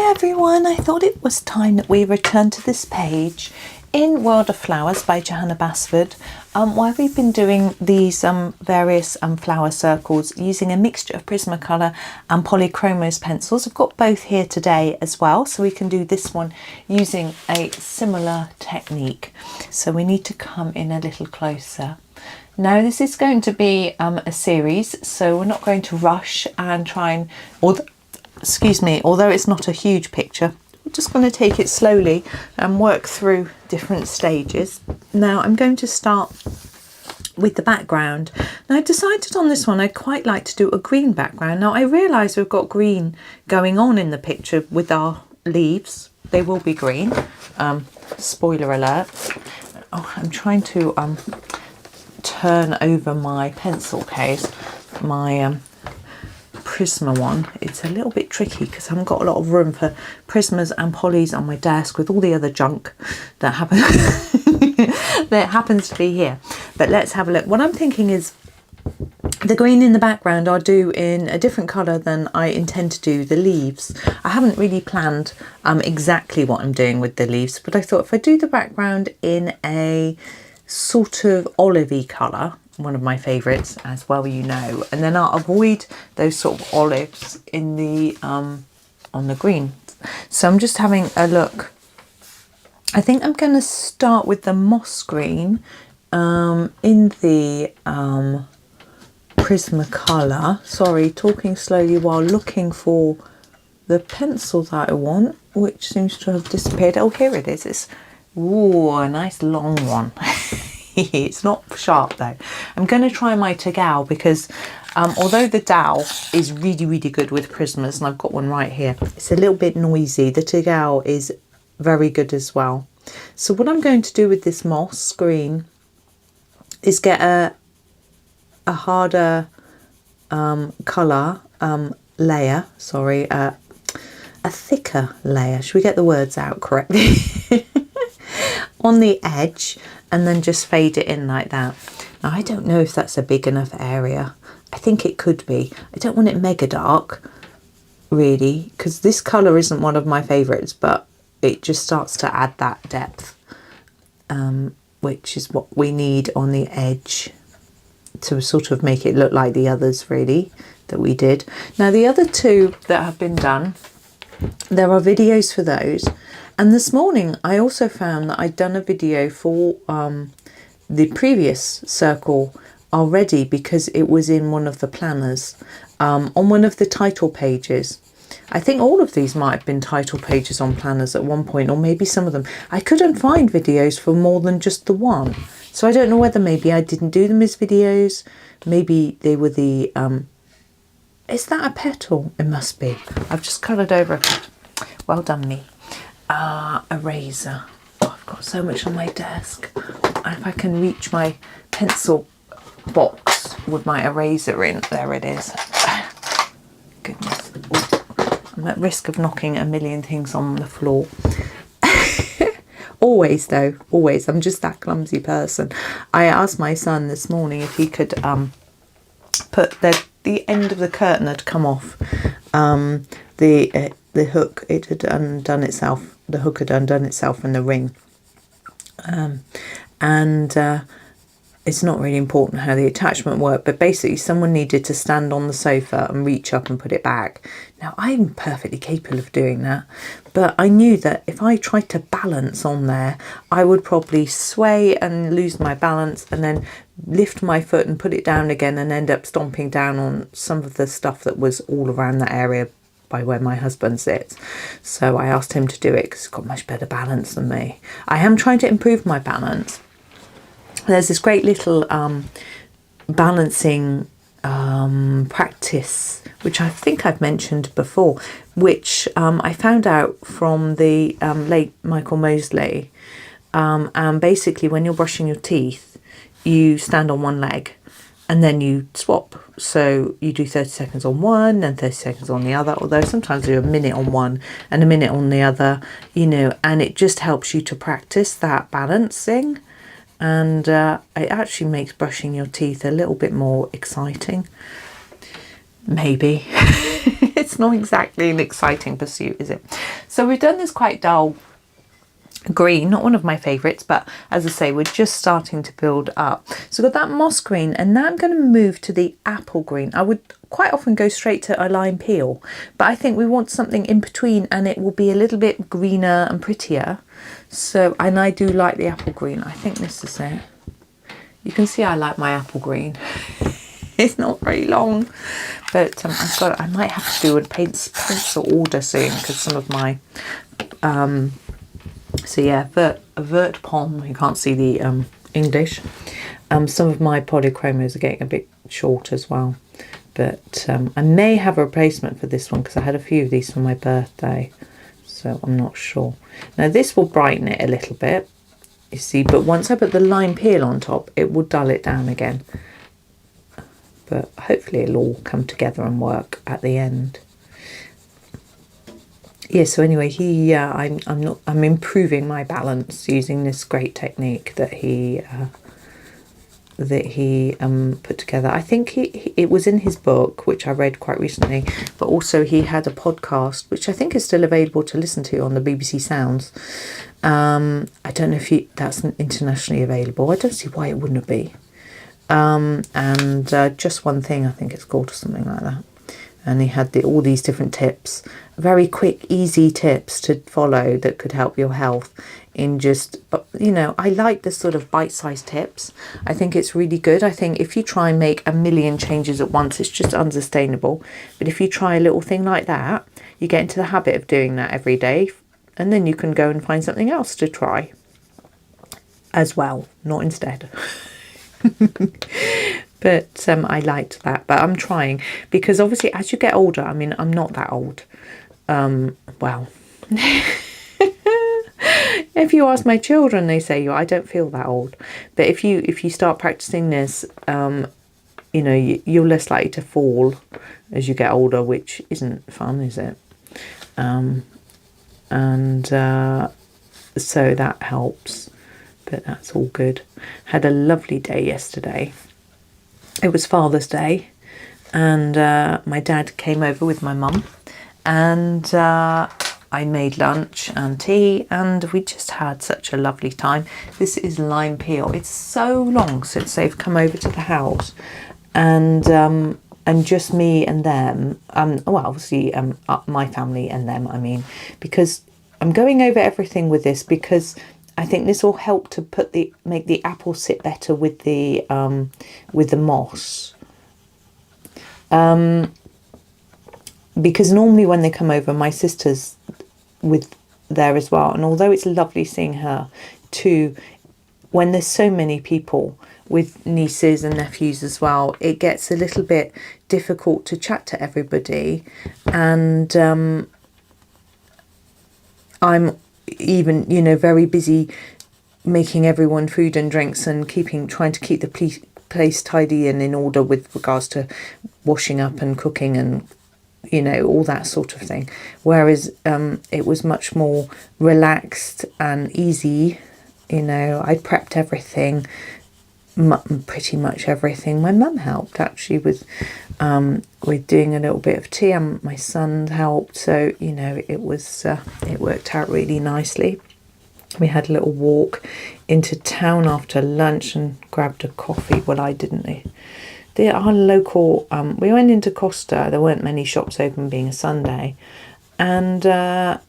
Hi everyone, I thought it was time that we return to this page in World of Flowers by Johanna Basford, where we've been doing these various flower circles using a mixture of Prismacolor and Polychromos pencils. I've got both here today as well, so we can do this one using a similar technique. So we need to come in a little closer. Now this is going to be a series, so we're not going to rush and try and, although it's not a huge picture, I'm just going to take it slowly and work through different stages. Now I'm going to start with the background. Now I decided on this one I'd quite like to do a green background. Now I realise we've got green going on in the picture with our leaves. They will be green. Spoiler alert. Oh, I'm trying to turn over my pencil case, my Prisma one. It's a little bit tricky because I haven't got a lot of room for Prismas and Polys on my desk with all the other junk that happens to be here. But let's have a look. What I'm thinking is the green in the background I'll do in a different colour than I intend to do the leaves. I haven't really planned exactly what I'm doing with the leaves, but I thought if I do the background in a sort of olivey colour, one of my favourites as well, you know, and then I'll avoid those sort of olives in the on the green. So I'm just having a look. I think I'm going to start with the moss green in the Prismacolor. Sorry, talking slowly while looking for the pencil that I want, which seems to have disappeared. Oh, here it is. It's a nice long one. It's not sharp though. I'm going to try my Tagau because although the Dao is really good with Prismas, and I've got one right here, it's a little bit noisy. The Tagau is very good as well. So what I'm going to do with this moss green is get a harder colour layer, a thicker layer. Should we get the words out correctly? On the edge, and then just fade it in like that. Now I don't know if that's a big enough area. I think it could be. I don't want it mega dark really, because this colour isn't one of my favourites, but it just starts to add that depth, which is what we need on the edge to sort of make it look like the others really that we did. Now the other two that have been done, there are videos for those. And this morning I also found that I'd done a video for the previous circle already, because it was in one of the planners, on one of the title pages. I think all of these might have been title pages on planners at one point, or maybe some of them. I couldn't find videos for more than just the one. So I don't know whether maybe I didn't do them as videos. Maybe they were the... is that a petal? It must be. I've just coloured over a petal. Well done me. Eraser. Oh, I've got so much on my desk. If I can reach my pencil box with my eraser in, there it is. Goodness. Ooh. I'm at risk of knocking a million things on the floor. Always though, always. I'm just that clumsy person. I asked my son this morning if he could put the end of the curtain had come off. The hook, it had undone itself. The hook had undone itself in the ring. It's not really important how the attachment worked, but basically someone needed to stand on the sofa and reach up and put it back. Now I'm perfectly capable of doing that, but I knew that if I tried to balance on there, I would probably sway and lose my balance and then lift my foot and put it down again and end up stomping down on some of the stuff that was all around that area by where my husband sits. So I asked him to do it because he's got much better balance than me. I am trying to improve my balance. There's this great little balancing practice, which I think I've mentioned before, which I found out from the late Michael Mosley. And basically when you're brushing your teeth, you stand on one leg and then you swap. So you do 30 seconds on one and 30 seconds on the other, although sometimes you do a minute on one and a minute on the other, you know, and it just helps you to practice that balancing. And it actually makes brushing your teeth a little bit more exciting. Maybe. It's not exactly an exciting pursuit, is it? So we've done this quite dull green, not one of my favourites, but as I say, we're just starting to build up. So I've got that moss green, and now I'm going to move to the apple green. I would quite often go straight to a lime peel, but I think we want something in between, and it will be a little bit greener and prettier. So, and I do like the apple green. I think this is it. You can see I like my apple green. It's not very long, but I might have to do a pencil order soon, because some of my so yeah, vert palm, you can't see the English. Some of my polychromos are getting a bit short as well, but I may have a replacement for this one, because I had a few of these for my birthday, so I'm not sure. Now this will brighten it a little bit, you see, but once I put the lime peel on top, it will dull it down again. But hopefully it'll all come together and work at the end. Yeah, so anyway, I'm improving my balance using this great technique that he put together. I think it was in his book, which I read quite recently, but also he had a podcast, which I think is still available to listen to on the BBC Sounds. I don't know if that's internationally available. I don't see why it wouldn't be. And Just One Thing, I think it's called, or something like that. And he had all these different tips, very quick, easy tips to follow that could help your health in just, you know, I like this sort of bite-sized tips. I think it's really good. I think if you try and make a million changes at once, it's just unsustainable. But if you try a little thing like that, you get into the habit of doing that every day, and then you can go and find something else to try as well, not instead. But I liked that, but I'm trying, because obviously as you get older, I mean, I'm not that old. Well, if you ask my children, they say, I don't feel that old. But if you start practicing this, you know, you're less likely to fall as you get older, which isn't fun, is it? So that helps, but that's all good. Had a lovely day yesterday. It was Father's Day, and my dad came over with my mum, and I made lunch and tea, and we just had such a lovely time. This is lime peel. It's so long since they've come over to the house, and just me and them. Well, obviously my family and them, I mean, because I'm going over everything with this, because I think this will help to make the apple sit better with the moss. Because normally when they come over, my sister's there as well, and although it's lovely seeing her too, when there's so many people with nieces and nephews as well, it gets a little bit difficult to chat to everybody, and I'm even, you know, very busy making everyone food and drinks and trying to keep the place tidy and in order with regards to washing up and cooking and, you know, all that sort of thing. Whereas it was much more relaxed and easy. You know, I prepped everything, pretty much everything. My mum helped actually with doing a little bit of tea, and my son helped. So, you know, it worked out really nicely. We had a little walk into town after lunch and grabbed a coffee. Well, I didn't. Our local, we went into Costa. There weren't many shops open, being a Sunday. And the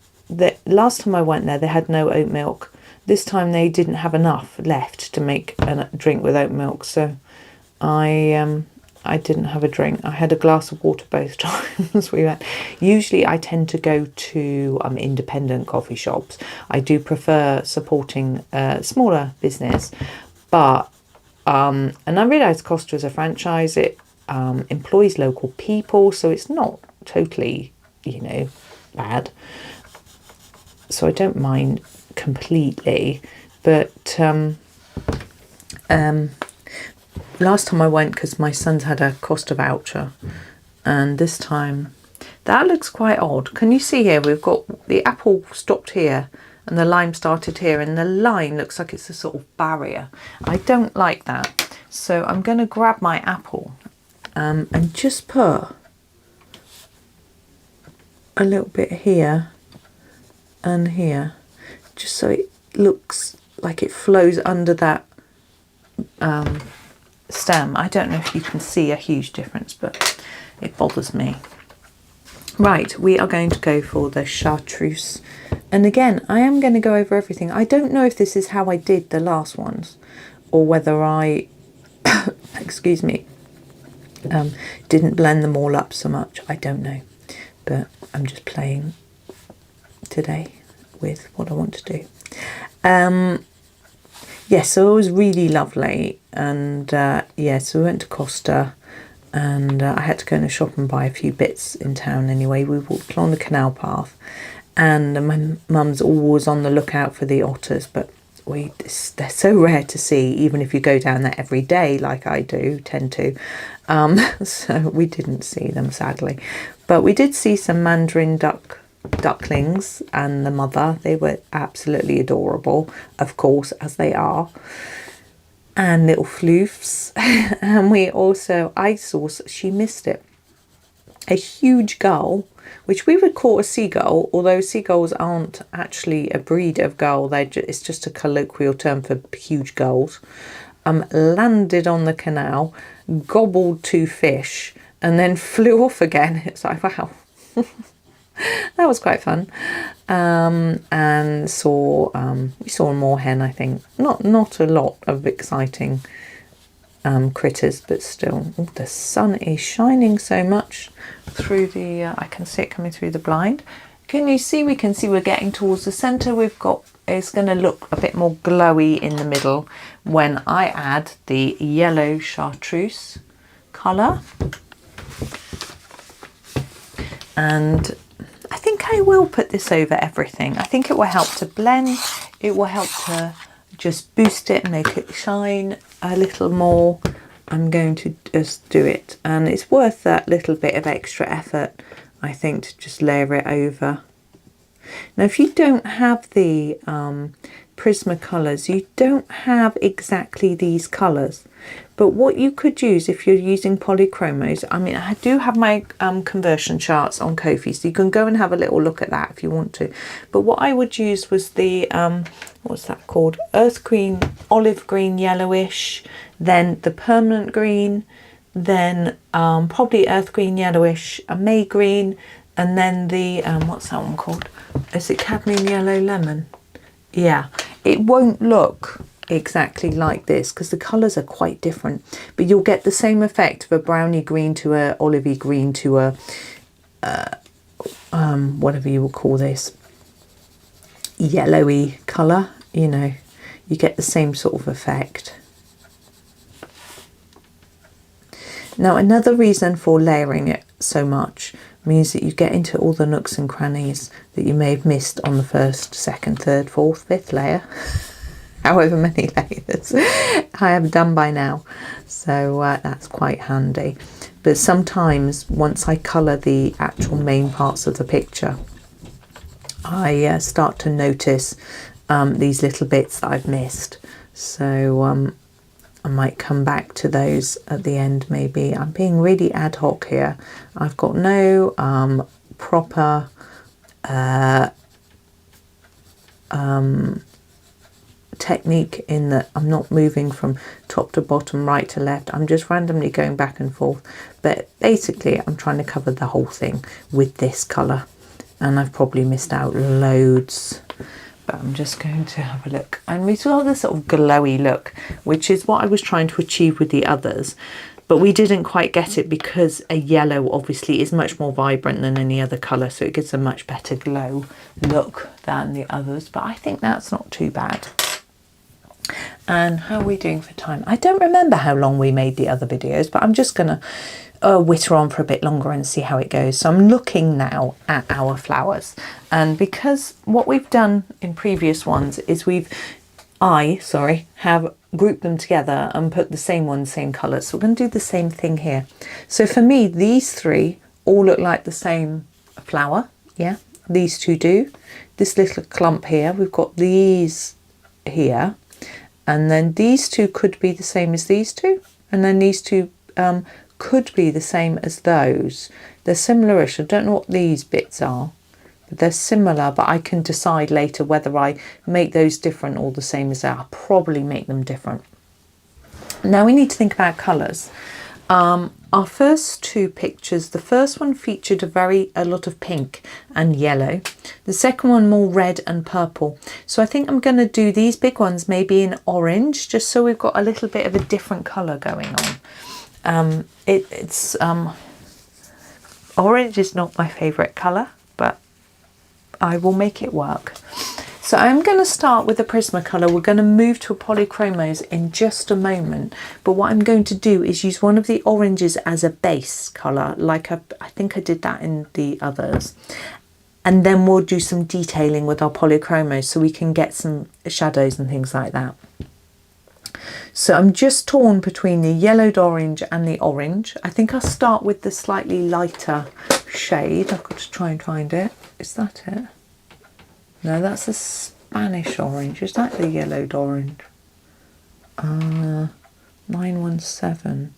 last time I went there, they had no oat milk. This time they didn't have enough left to make a drink with oat milk. So I didn't have a drink. I had a glass of water both times we went. Usually I tend to go to independent coffee shops. I do prefer supporting smaller business, but and I realise Costa is a franchise. It employs local people, so it's not totally, you know, bad. So I don't mind completely, but last time I went, because my son's had a Costa voucher, and this time that looks quite odd. Can you see here, we've got the apple stopped here and the lime started here, and the line looks like it's a sort of barrier. I don't like that, so I'm going to grab my apple and just put a little bit here and here, just so it looks like it flows under that stem. I don't know if you can see a huge difference, but it bothers me. Right, we are going to go for the chartreuse, and again I am going to go over everything. I don't know if this is how I did the last ones or whether I excuse me, didn't blend them all up so much. I don't know, but I'm just playing today with what I want to do. Yes, so it was really lovely, and yeah, so we went to Costa, and I had to go in a shop and buy a few bits in town anyway. We walked along the canal path, and my mum's always on the lookout for the otters, but they're so rare to see, even if you go down there every day like I tend to. So we didn't see them, sadly, but we did see some mandarin ducklings and the mother. They were absolutely adorable, of course, as they are, and little floofs. And I saw, she missed it, a huge gull, which we would call a seagull, although seagulls aren't actually a breed of gull. It's just a colloquial term for huge gulls. Landed on the canal, gobbled 2 fish, and then flew off again. It's like, wow. That was quite fun. And we saw a moorhen, I think. Not a lot of exciting critters, but still. Oh, the sun is shining so much through the I can see it coming through the blind. Can you see? We can see we're getting towards the center. It's going to look a bit more glowy in the middle when I add the yellow chartreuse color. And I think I will put this over everything. I think it will help to blend. It will help to just boost it and make it shine a little more. I'm going to just do it, and it's worth that little bit of extra effort, I think, to just layer it over. Now, if you don't have the Prismacolors, you don't have exactly these colours, but what you could use if you're using Polychromos, I mean, I do have my conversion charts on Ko-fi, so you can go and have a little look at that if you want to. But what I would use was the what's that called, earth green, olive green, yellowish, then the permanent green, then probably earth green, yellowish, a May green, and then the what's that one called? Is it cadmium yellow lemon? Yeah, it won't look exactly like this because the colours are quite different, but you'll get the same effect of a browny green to a olivey green to a whatever you will call this, yellowy colour. You know, you get the same sort of effect. Now, another reason for layering it so much means that you get into all the nooks and crannies that you may have missed on the first, second, third, fourth, fifth layer. However many layers I have done by now, so that's quite handy. But sometimes once I colour the actual main parts of the picture, I start to notice these little bits that I've missed, so I might come back to those at the end maybe. I'm being really ad hoc here. I've got no proper technique in that I'm not moving from top to bottom, right to left. I'm just randomly going back and forth, but basically I'm trying to cover the whole thing with this colour, and I've probably missed out loads, but I'm just going to have a look. And we saw this sort of glowy look, which is what I was trying to achieve with the others, but we didn't quite get it because a yellow obviously is much more vibrant than any other colour, so it gives a much better glow look than the others. But I think that's not too bad. And how are we doing for time? I don't remember how long we made the other videos, but I'm just gonna witter on for a bit longer and see how it goes. So I'm looking now at our flowers, and because what we've done in previous ones is have grouped them together and put the same ones, same colours. So we're going to do the same thing here. So for me, these three all look like the same flower. Yeah, these two do. This little clump here, we've got these here, and then these two could be the same as these two, and then these two could be the same as those. They're similar-ish. I don't know what these bits are, but they're similar, but I can decide later whether I make those different or the same as that. I'll probably make them different. Now we need to think about colours. Our first two pictures, the first one featured a lot of pink and yellow. The second one more red and purple. So I think I'm going to do these big ones maybe in orange, just so we've got a little bit of a different colour going on. Orange is not my favourite colour, but I will make it work. So I'm going to start with the Prismacolor. We're going to move to a Polychromos in just a moment. But what I'm going to do is use one of the oranges as a base colour, like I think I did that in the others. And then we'll do some detailing with our Polychromos so we can get some shadows and things like that. So I'm just torn between the yellowed orange and the orange. I think I'll start with the slightly lighter shade. I've got to try and find it. Is that it? No, that's a Spanish orange. Is that the yellowed orange? 917.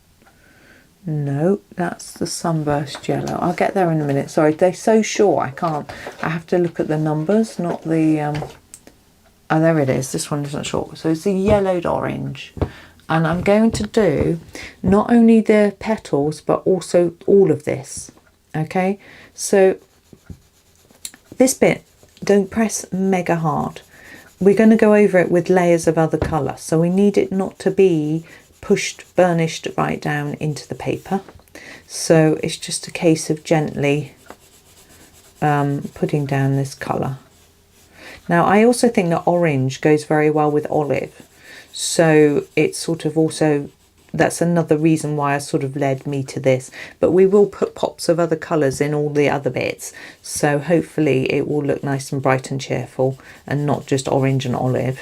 No, that's the sunburst yellow. I'll get there in a minute. Sorry, they're so short I can't. I have to look at the numbers, not the... Oh, there it is. This one isn't short. So it's the yellowed orange. And I'm going to do not only the petals, but also all of this. Okay, so this bit, don't press mega hard. We're going to go over it with layers of other colour, so we need it not to be burnished right down into the paper. So it's just a case of gently putting down this colour. Now I also think that orange goes very well with olive, so it's sort of also, that's another reason why I sort of led me to this. But we will put pops of other colours in all the other bits, so hopefully it will look nice and bright and cheerful and not just orange and olive.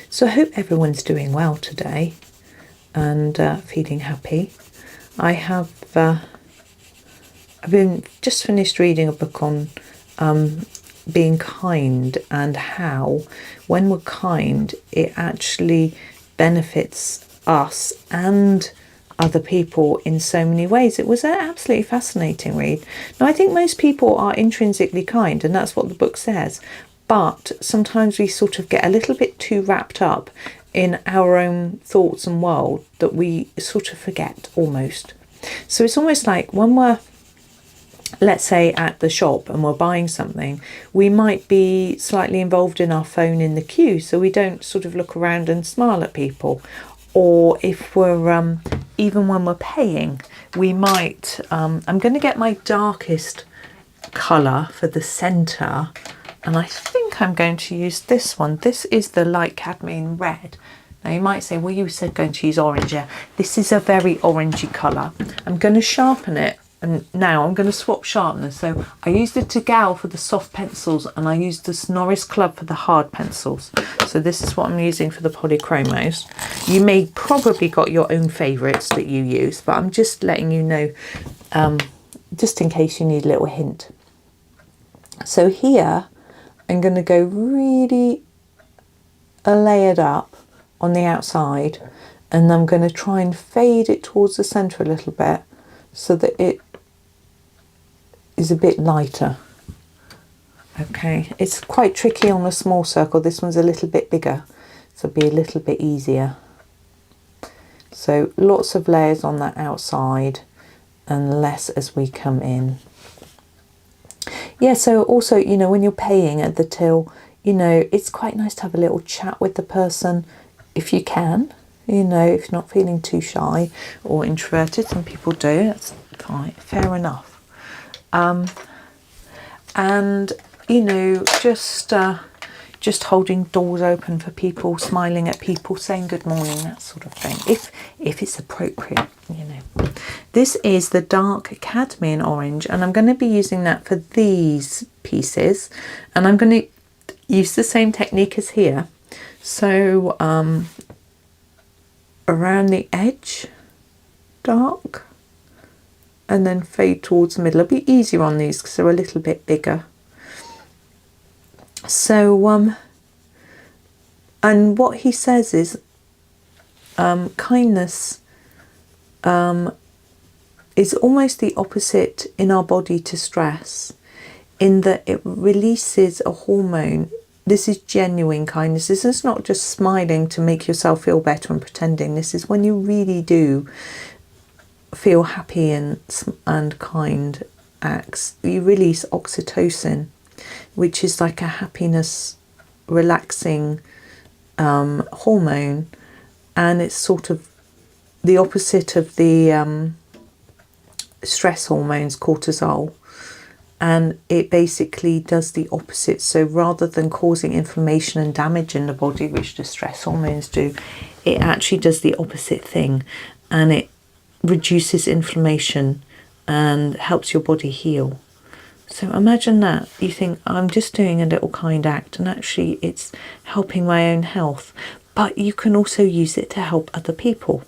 So I hope everyone's doing well today and feeling happy. I've been just finished reading a book on being kind, and how when we're kind it actually benefits us and other people in so many ways. It was an absolutely fascinating read. Now I think most people are intrinsically kind, and that's what the book says, but sometimes we sort of get a little bit too wrapped up in our own thoughts and world that we sort of forget almost. So it's almost like when we're, let's say, at the shop and we're buying something, we might be slightly involved in our phone in the queue, so we don't sort of look around and smile at people. Or if we're even when we're paying, we might I'm going to get my darkest colour for the centre, and I think I'm going to use this one. This is the light cadmium red. Now you might say, well, you said going to use orange. Yeah, this is a very orangey colour. I'm going to sharpen it. And now I'm going to swap sharpeners. So I used the Castell for the soft pencils, and I used the Norris Club for the hard pencils. So this is what I'm using for the Polychromos. You may probably got your own favourites that you use, but I'm just letting you know, just in case you need a little hint. So here I'm going to go really layered up on the outside, and I'm going to try and fade it towards the centre a little bit so that it is a bit lighter. Okay, it's quite tricky on a small circle. This one's a little bit bigger, so it'll be a little bit easier. So lots of layers on that outside and less as we come in. Yeah, so also, you know, when you're paying at the till, you know, it's quite nice to have a little chat with the person if you can. You know, if you're not feeling too shy or introverted, some people do, that's fine, fair enough. And, you know, just holding doors open for people, smiling at people, saying good morning, that sort of thing, if it's appropriate, you know. This is the dark cadmium orange, and I'm going to be using that for these pieces, and I'm going to use the same technique as here. So, around the edge, dark, and then fade towards the middle. It'll be easier on these because they're a little bit bigger. So And what he says is kindness is almost the opposite in our body to stress, in that it releases a hormone. This is genuine kindness. This is not just smiling to make yourself feel better and pretending. This is when you really do feel happy and kind acts. You release oxytocin, which is like a happiness, relaxing hormone, and it's sort of the opposite of the stress hormones, cortisol, and it basically does the opposite. So rather than causing inflammation and damage in the body, which the stress hormones do, it actually does the opposite thing, and it reduces inflammation and helps your body heal. So imagine that. You think, I'm just doing a little kind act, and actually it's helping my own health. But you can also use it to help other people,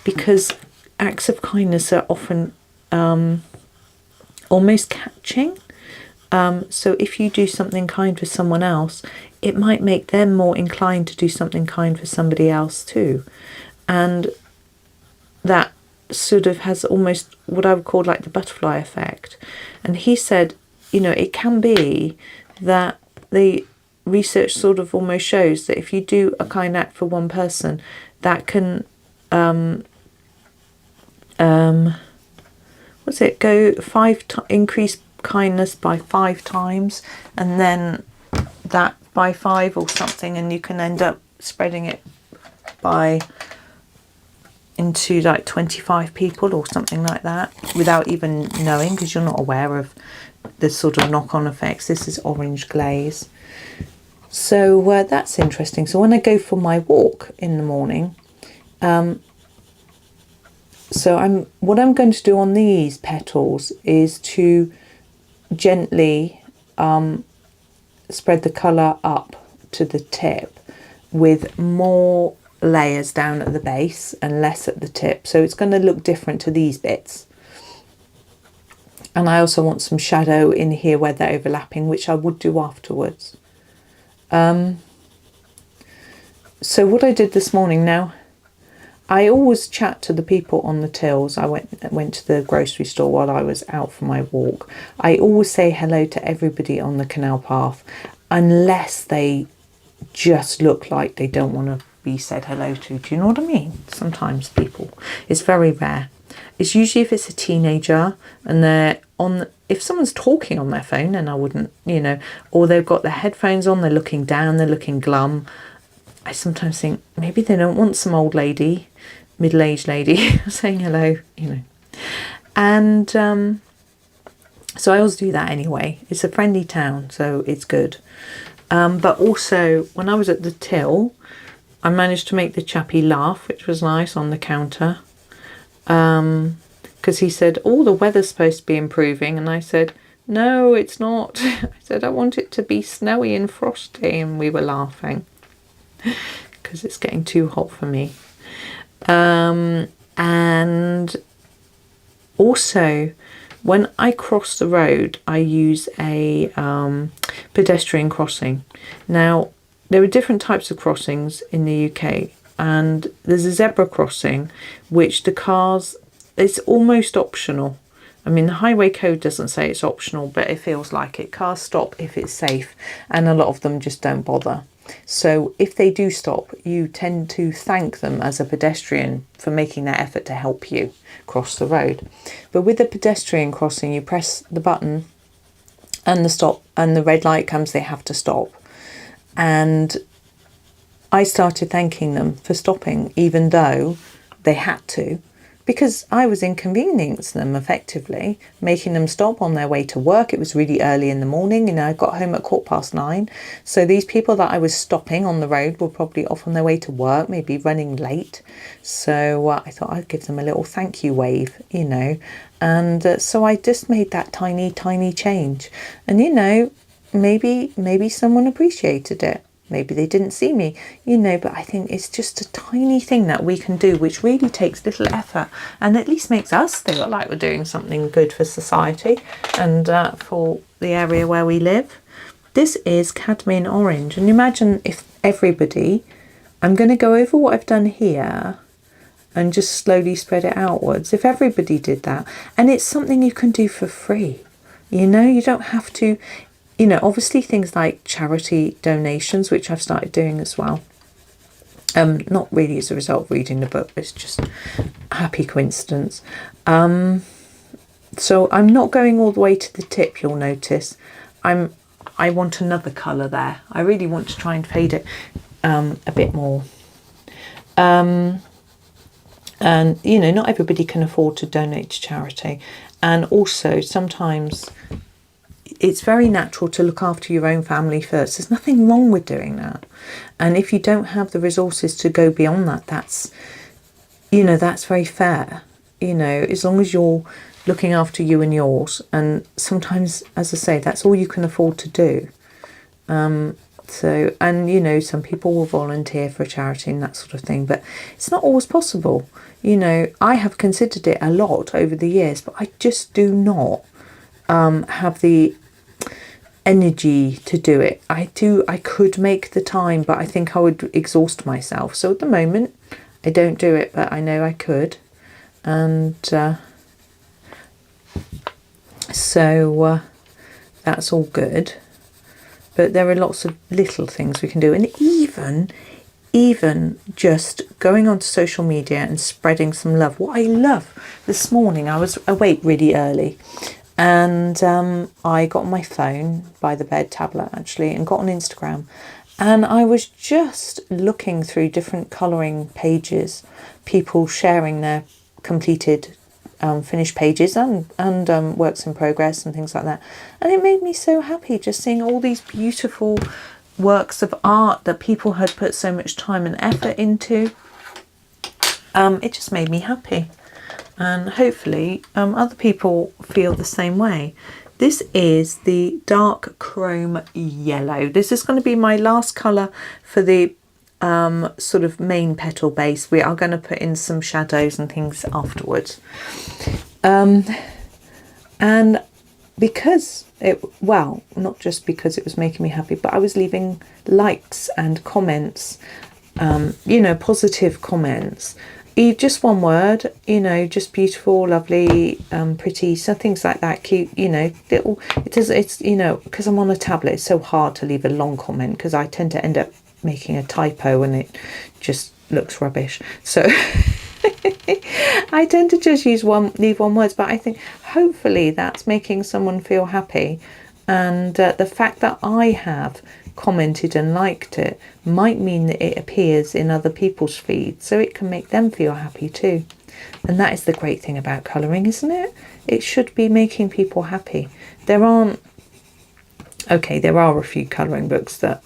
because acts of kindness are often almost catching. So if you do something kind for someone else, it might make them more inclined to do something kind for somebody else too. And that sort of has almost what I would call like the butterfly effect. And he said, you know, it can be that the research sort of almost shows that if you do a kind act for one person, that can increase kindness by 5 times, and then that by 5 or something, and you can end up spreading it into like 25 people or something like that without even knowing, because you're not aware of the sort of knock-on effects. This is orange glaze. So that's interesting. So when I go for my walk in the morning, what I'm going to do on these petals is to gently spread the colour up to the tip with more layers down at the base and less at the tip. So it's going to look different to these bits. And I also want some shadow in here where they're overlapping, which I would do afterwards. So what I did this morning, now I always chat to the people on the tills. I went to the grocery store while I was out for my walk. I always say hello to everybody on the canal path, unless they just look like they don't want to be said hello to. Do you know what I mean? Sometimes people, it's very rare. It's usually if it's a teenager and they're if someone's talking on their phone, then I wouldn't, you know, or they've got their headphones on, they're looking down, they're looking glum. I sometimes think maybe they don't want some old lady, middle-aged lady saying hello, you know. And so I always do that anyway. It's a friendly town, so it's good. But also, when I was at the till, I managed to make the chappie laugh, which was nice, on the counter. Because he said, oh, the weather's supposed to be improving. And I said, no, it's not. I said, I want it to be snowy and frosty. And we were laughing because it's getting too hot for me. And also, when I cross the road, I use a pedestrian crossing. Now, there are different types of crossings in the UK, and there's a zebra crossing, which the cars, it's almost optional. I mean, the highway code doesn't say it's optional, but it feels like it. Cars stop if it's safe, and a lot of them just don't bother. So if they do stop, you tend to thank them as a pedestrian for making that effort to help you cross the road. But with the pedestrian crossing, you press the button and the stop, and the red light comes, they have to stop. And I started thanking them for stopping, even though they had to, because I was inconveniencing them effectively, making them stop on their way to work. It was really early in the morning, you know, I got home at 9:15. So these people that I was stopping on the road were probably off on their way to work, maybe running late. So I thought I'd give them a little thank you wave, you know. And so I just made that tiny, tiny change. And, you know, maybe someone appreciated it. Maybe they didn't see me, you know, but I think it's just a tiny thing that we can do, which really takes little effort and at least makes us feel like we're doing something good for society and for the area where we live. This is cadmium orange, and imagine if everybody I'm going to go over what I've done here and just slowly spread it outwards. If everybody did that, and it's something you can do for free, you know, you don't have to, you know, obviously things like charity donations, which I've started doing as well. Not really as a result of reading the book, it's just a happy coincidence. So I'm not going all the way to the tip, you'll notice. I want another colour there. I really want to try and fade it a bit more. And, you know, not everybody can afford to donate to charity. And also, sometimes it's very natural to look after your own family first. There's nothing wrong with doing that. And if you don't have the resources to go beyond that, that's, you know, that's very fair. You know, as long as you're looking after you and yours. And sometimes, as I say, that's all you can afford to do. So, and you know, some people will volunteer for a charity and that sort of thing, but it's not always possible. You know, I have considered it a lot over the years, but I just do not have the energy to do it. I could make the time, but I think I would exhaust myself. So at the moment, I don't do it, but I know I could. And so that's all good. But there are lots of little things we can do, and even just going onto social media and spreading some love. What I love, this morning I was awake really early, and I got on my phone by the bed, tablet actually, and got on Instagram, and I was just looking through different colouring pages, people sharing their completed finished pages and works in progress and things like that, and it made me so happy just seeing all these beautiful works of art that people had put so much time and effort into. It just made me happy, and hopefully other people feel the same way. This is the dark chrome yellow. This is going to be my last colour for the sort of main petal base. We are going to put in some shadows and things afterwards, and because it, well, not just because it was making me happy, but I was leaving likes and comments, you know, positive comments, just one word, you know, just beautiful, lovely, pretty, so things like that, cute, you know, little, it's you know, because I'm on a tablet, it's so hard to leave a long comment because I tend to end up making a typo and it just looks rubbish. So I tend to just leave one word, but I think hopefully that's making someone feel happy, and the fact that I have commented and liked it might mean that it appears in other people's feeds, so it can make them feel happy too. And that is the great thing about colouring, isn't it? It should be making people happy. There are a few colouring books that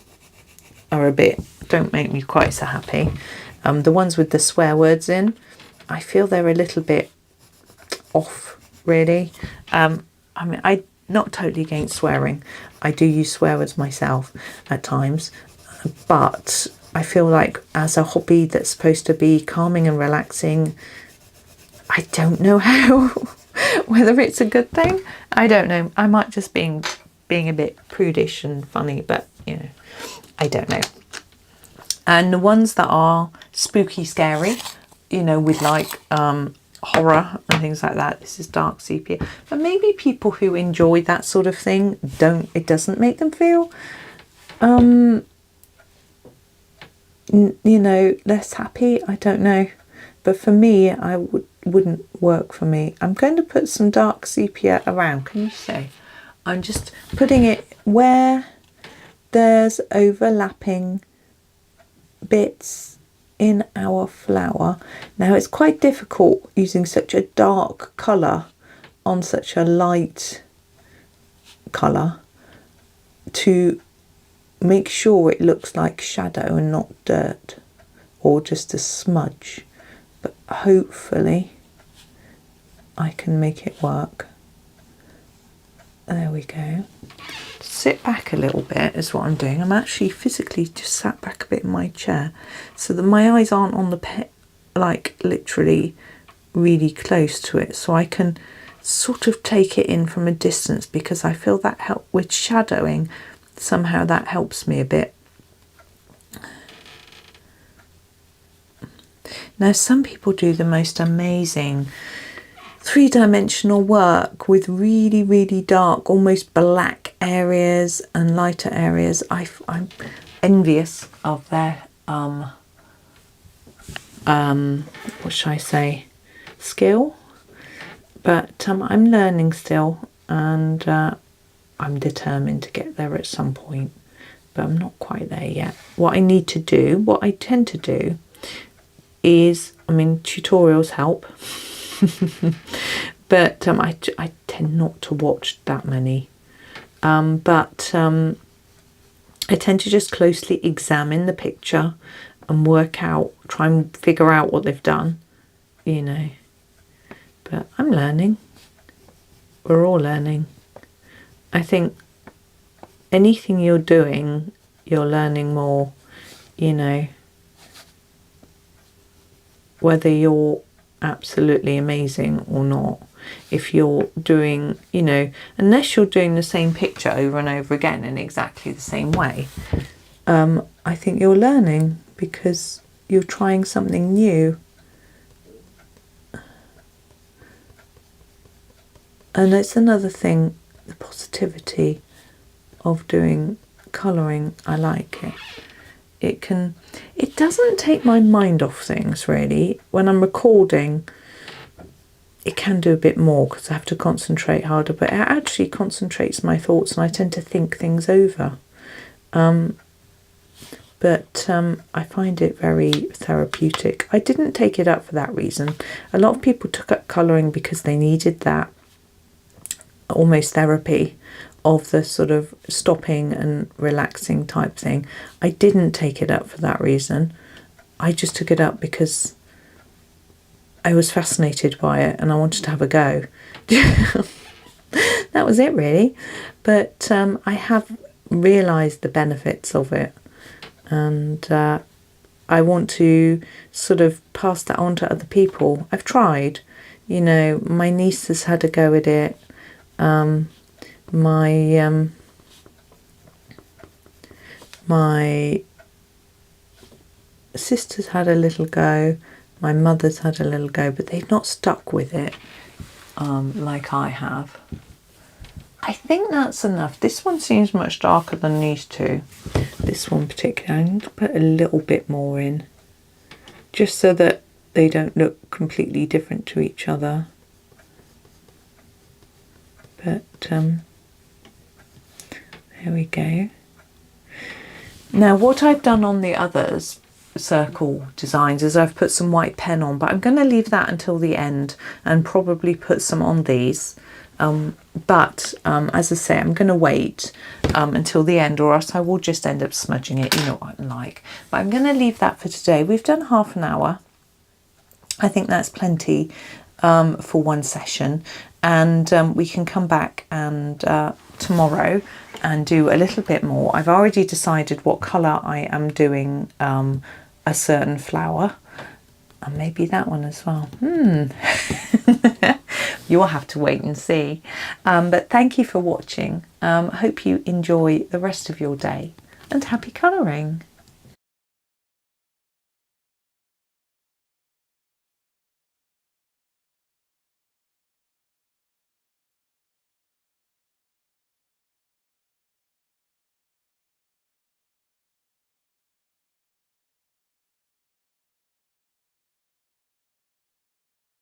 are a bit, don't make me quite so happy. The ones with the swear words in, I feel they're a little bit off, really. I mean, I'm not totally against swearing. I do use swear words myself at times, but I feel like as a hobby that's supposed to be calming and relaxing, I don't know how, whether it's a good thing. I don't know. I might just being a bit prudish and funny, but you know, I don't know. And the ones that are spooky, scary, you know, with like horror and things like that, this is dark sepia. But maybe people who enjoy that sort of thing it doesn't make them feel you know, less happy. I don't know, but for me, wouldn't work for me. I'm going to put some dark sepia around. Can you see? I'm just putting it where there's overlapping bits in our flower. Now it's quite difficult using such a dark colour on such a light colour to make sure it looks like shadow and not dirt or just a smudge, but hopefully I can make it work. There we go. Sit back a little bit is what I'm doing. I'm actually physically just sat back a bit in my chair so that my eyes aren't on the like literally really close to it, so I can sort of take it in from a distance, because I feel that help with shadowing. Somehow that helps me a bit. Now some people do the most amazing three-dimensional work with really, really dark, almost black areas and lighter areas. I'm envious of their what should I say, skill, but I'm learning still, and I'm determined to get there at some point, but I'm not quite there yet. What I tend to do is, I mean, tutorials help, but I tend not to watch that many, but I tend to just closely examine the picture and work out, try and figure out what they've done, you know. But I'm learning. We're all learning. I think anything you're doing, you're learning more, you know, whether you're absolutely amazing or not. If you're doing, you know, unless you're doing the same picture over and over again in exactly the same way, I think you're learning because you're trying something new. And it's another thing, the positivity of doing colouring. I like it. It doesn't take my mind off things really. When I'm recording, it can do a bit more because I have to concentrate harder, but it actually concentrates my thoughts and I tend to think things over. But I find it very therapeutic. I didn't take it up for that reason. A lot of people took up colouring because they needed that almost therapy of the sort of stopping and relaxing type thing. I didn't take it up for that reason. I just took it up because I was fascinated by it and I wanted to have a go. That was it really. But I have realised the benefits of it, and I want to sort of pass that on to other people. I've tried, you know, my niece has had a go at it. My sister's had a little go, my mother's had a little go, but they've not stuck with it like I have. I think that's enough. This one seems much darker than these two. This one particularly, I'm going to put a little bit more in, just so that they don't look completely different to each other. But there we go. Now what I've done on the others circle designs is I've put some white pen on, but I'm going to leave that until the end and probably put some on these. But as I say, I'm going to wait until the end, or else I will just end up smudging it. You know what I'm like. But I'm going to leave that for today. We've done half an hour. I think that's plenty for one session, and we can come back and tomorrow and do a little bit more. I've already decided what colour I am doing a certain flower, and maybe that one as well. You'll have to wait and see. But thank you for watching. Hope you enjoy the rest of your day, and happy colouring.